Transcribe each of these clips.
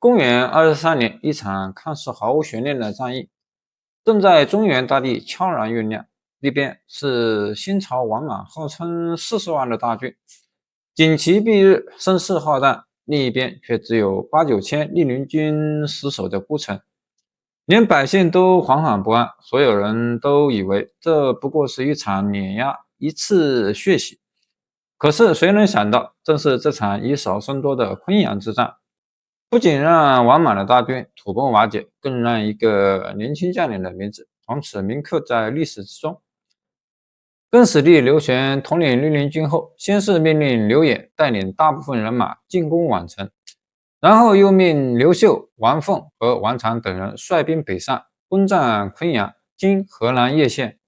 公元23年，一场看似毫无悬念的战役正在中原大地悄然酝酿。一边是新朝王莽号称40万的大军，旌旗蔽日，声势浩大；另一边却只有8、9千绿林军死守的孤城，连百姓都惶惶不安。所有人都以为这不过是一场碾压，一次血洗。可是谁能想到，正是这场以少胜多的昆阳之战，不仅让王莽的大军土崩瓦解，更让一个年轻将领的名字从此铭刻在历史之中。更始帝刘玄统领绿林军后，先是命令刘演带领大部分人马进攻宛城，然后又命刘秀、王凤和王常等人率兵北上，攻占昆阳（今河南叶县）、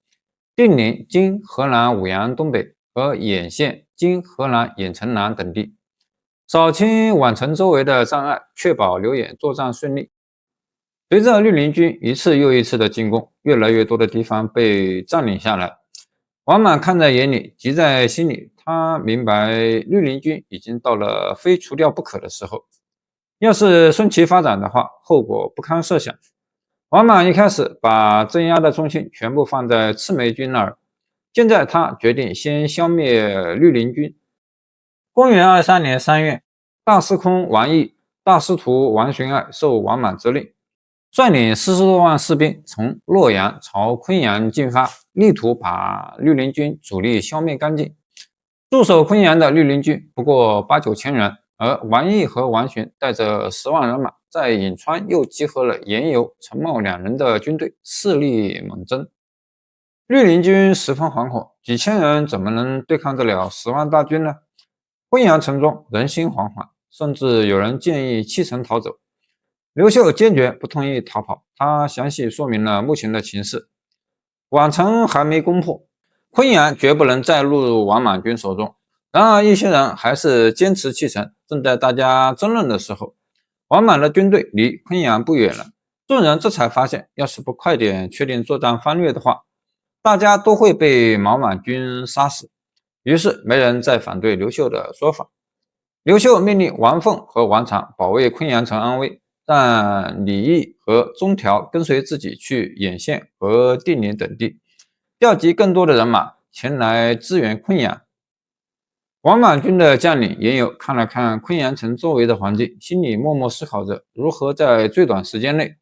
定陵（今河南舞阳东北）和兖县（今河南兖城南）等地，扫清宛城周围的障碍，确保刘演作战顺利。随着绿林军一次又一次的进攻，越来越多的地方被占领下来。王莽看在眼里，急在心里，他明白绿林军已经到了非除掉不可的时候。要是顺其发展的话，后果不堪设想。王莽一开始把镇压的重心全部放在赤眉军那儿，现在他决定先消灭绿林军。公元23年3月，大司空王毅、大司徒王寻爱受王莽之令，率领40多万士兵从洛阳朝昆阳进发，力图把绿林军主力消灭干净。驻守昆阳的绿林军不过8、9千人，而王毅和王寻带着10万人马，在颍川又集合了严尤、陈茂两人的军队，势力猛增。绿林军十分惶恐，几千人怎么能对抗得了10万大军呢？昆阳城中人心惶惶，甚至有人建议弃城逃走。刘秀坚决不同意逃跑，他详细说明了目前的情势：宛城还没攻破，昆阳绝不能再入王莽军手中。然而一些人还是坚持弃城。正在大家争论的时候，王莽的军队离昆阳不远了。众人这才发现，要是不快点确定作战方略的话，大家都会被毛满军杀死。于是没人再反对刘秀的说法。刘秀命令王凤和王常保卫昆阳城安危，让李毅和钟条跟随自己去兖县和定陵等地，调集更多的人马前来支援昆阳。王莽军的将领严尤看了看昆阳城周围的环境，心里默默思考着如何在最短时间内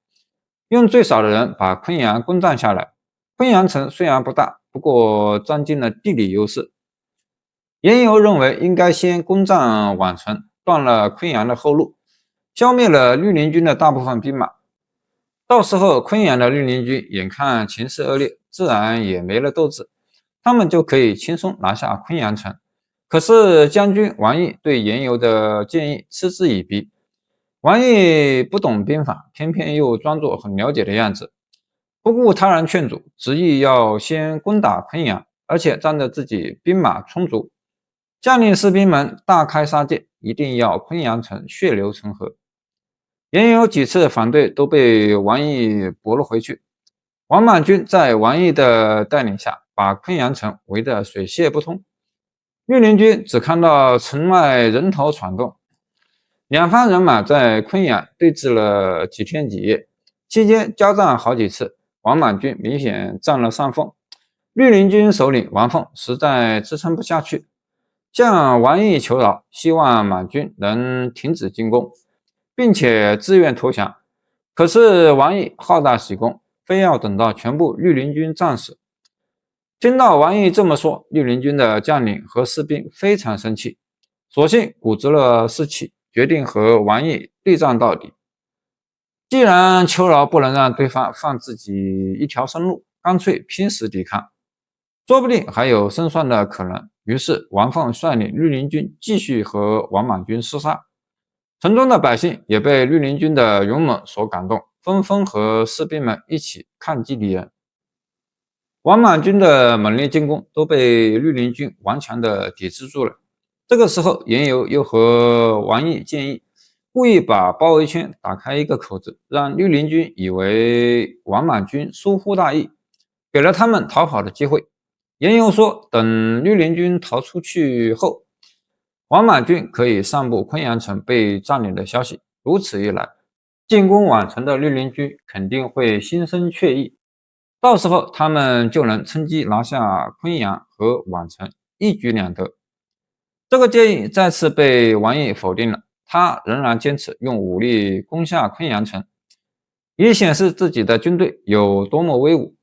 用最少的人把昆阳攻占下来。昆阳城虽然不大，不过占尽了地理优势。严尤认为应该先攻占宛城，断了昆阳的后路，消灭了绿林军的大部分兵马。到时候昆阳的绿林军眼看情势恶劣，自然也没了斗志，他们就可以轻松拿下昆阳城。可是将军王毅对严尤的建议嗤之以鼻。王毅不懂兵法，偏偏又装作很了解的样子，不顾他人劝阻，执意要先攻打昆阳，而且仗着自己兵马充足，将令士兵们大开杀戒，一定要昆阳城血流成河。严有几次反对都被王毅驳了回去。王莽军在王毅的带领下，把昆阳城围得水泄不通。绿林军只看到城外人头攒动，两方人马在昆阳对峙了几天几夜，期间交战好几次，王莽军明显占了上风。绿林军首领王凤实在支撑不下去，向王毅求饶，希望满军能停止进攻，并且自愿投降。可是王毅好大喜功，非要等到全部绿林军战死。听到王毅这么说，绿林军的将领和士兵非常生气，索性鼓足了士气，决定和王毅对战到底。既然求饶不能让对方放自己一条生路，干脆拼死抵抗，说不定还有胜算的可能。于是王凤率领绿林军继续和王莽军厮杀。城中的百姓也被绿林军的勇猛所感动，纷纷和士兵们一起抗击敌人。王莽军的猛烈进攻都被绿林军顽强地抵制住了。这个时候，严尤又和王毅建议，故意把包围圈打开一个口子，让绿林军以为王莽军疏忽大意，给了他们逃跑的机会。严尤说，等绿林军逃出去后，王莽军可以散布昆阳城被占领的消息，如此一来，进攻宛城的绿林军肯定会心生怯意，到时候他们就能趁机拿下昆阳和宛城，一举两得。这个建议再次被王毅否定了，他仍然坚持用武力攻下昆阳城，以显示自己的军队有多么威武。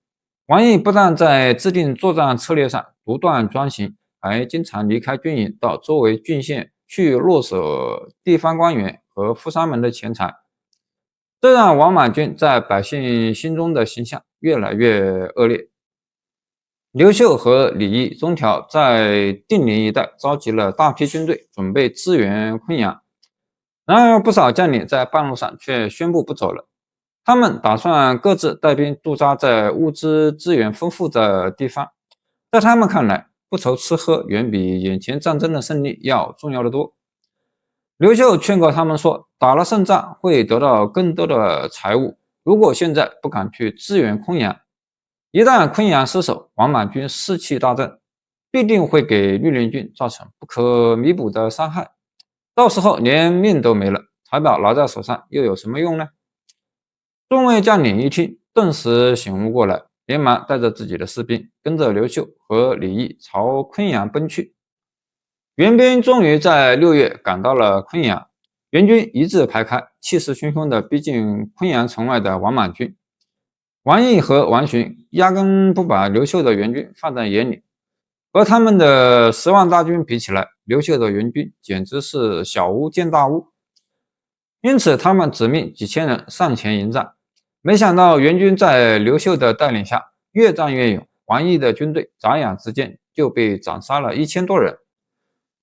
王毅不但在制定作战策略上独断专行，还经常离开军营到周围郡县去落舍地方官员和富商们的钱财，这让王满军在百姓心中的形象越来越恶劣。刘秀和李毅、钟条在定陵一带召集了大批军队，准备支援昆阳。然而，不少将领在半路上却宣布不走了。他们打算各自带兵驻扎在物资资源丰富的地方。在他们看来，不愁吃喝远比眼前战争的胜利要重要的多。刘秀劝告他们说，打了胜仗会得到更多的财物，如果现在不敢去支援昆阳，一旦昆阳失守，王满军士气大振，必定会给绿林军造成不可弥补的伤害，到时候连命都没了，财宝拿在手上又有什么用呢？众位将领一听，顿时醒悟过来，连忙带着自己的士兵，跟着刘秀和李毅朝昆阳奔去。援兵终于在6月赶到了昆阳，援军一字排开，气势汹汹地逼近昆阳城外的王满军。王毅和王寻压根不把刘秀的援军放在眼里，和他们的10万大军比起来，刘秀的援军简直是小巫见大巫。因此，他们只命几千人上前迎战。没想到援军在刘秀的带领下越战越勇，王毅的军队眨眼之间就被斩杀了1000多人。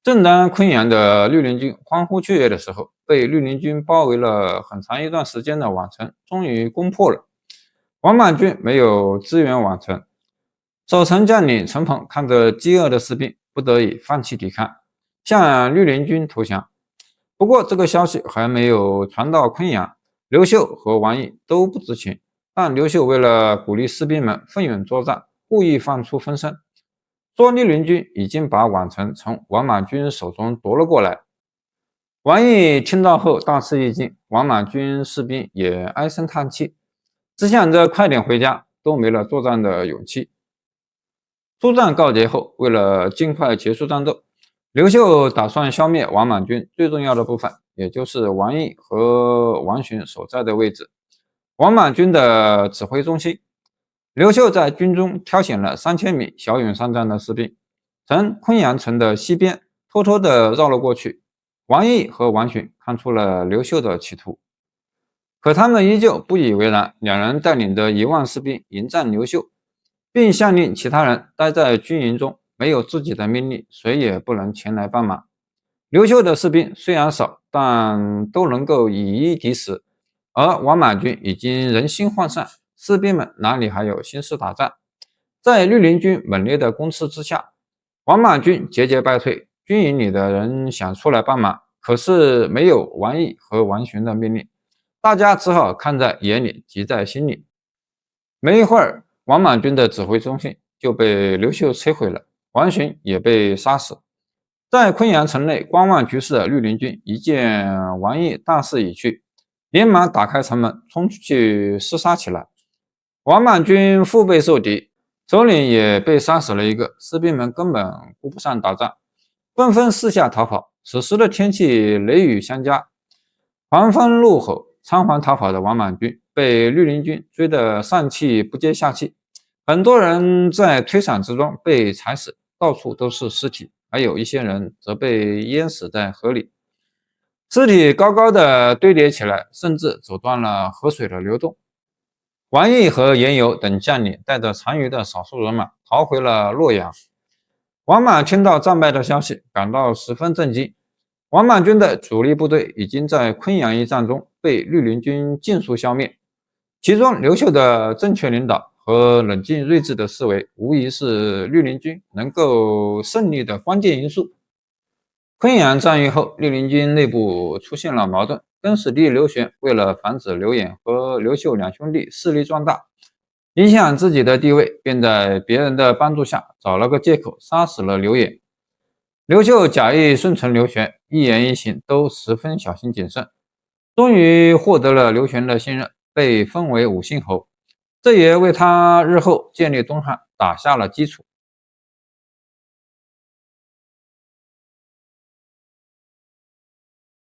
正当昆阳的绿林军欢呼雀跃的时候，被绿林军包围了很长一段时间的宛城终于攻破了。王满军没有支援宛城，守城将领陈鹏看着饥饿的士兵，不得已放弃抵抗，向绿林军投降。不过这个消息还没有传到昆阳，刘秀和王毅都不知情，但刘秀为了鼓励士兵们奋勇作战，故意放出风声，说绿林军已经把宛城从王满军手中夺了过来。王毅听到后大吃一惊，王满军士兵也唉声叹气，只想着快点回家，都没了作战的勇气。出战告捷后，为了尽快结束战斗，刘秀打算消灭王满军最重要的部分，也就是王毅和王寻所在的位置——王满军的指挥中心。刘秀在军中挑选了3000名骁勇善战的士兵，从昆阳城的西边偷偷地绕了过去。王毅和王寻看出了刘秀的企图，可他们依旧不以为然，两人带领着1万士兵迎战刘秀，并下令其他人待在军营中，没有自己的命令，谁也不能前来帮忙。刘秀的士兵虽然少，但都能够以一敌十，而王满军已经人心涣散，士兵们哪里还有心思打仗？在绿林军猛烈的攻势之下，王满军节节败退。军营里的人想出来帮忙，可是没有王毅和王寻的命令，大家只好看在眼里，急在心里。没一会儿，王满军的指挥中心就被刘秀摧毁了，王寻也被杀死。在昆阳城内观望局势的绿林军一见王毅大势已去，连忙打开城门，冲出去厮杀起来。王满军腹背受敌，首领也被杀死了一个，士兵们根本顾不上打仗，纷纷四下逃跑。此时的天气雷雨相加，狂风怒吼，仓皇逃跑的王满军被绿林军追得上气不接下气，很多人在推搡之中被踩死，到处都是尸体，还有一些人则被淹死在河里，尸体高高的堆叠起来，甚至阻断了河水的流动。王毅和严尤等将领带着残余的少数人马逃回了洛阳。王满听到战败的消息，感到十分震惊。王满军的主力部队已经在昆阳一战中被绿林军尽数消灭，其中刘秀的正确领导和冷静睿智的思维，无疑是绿林军能够胜利的关键因素。昆阳战役后，绿林军内部出现了矛盾，更始帝刘玄为了防止刘演和刘秀两兄弟势力壮大，影响自己的地位，便在别人的帮助下找了个借口杀死了刘演。刘秀假意顺从刘玄，一言一行都十分小心谨慎，终于获得了刘玄的信任，被封为武信侯，这也为他日后建立东汉打下了基础。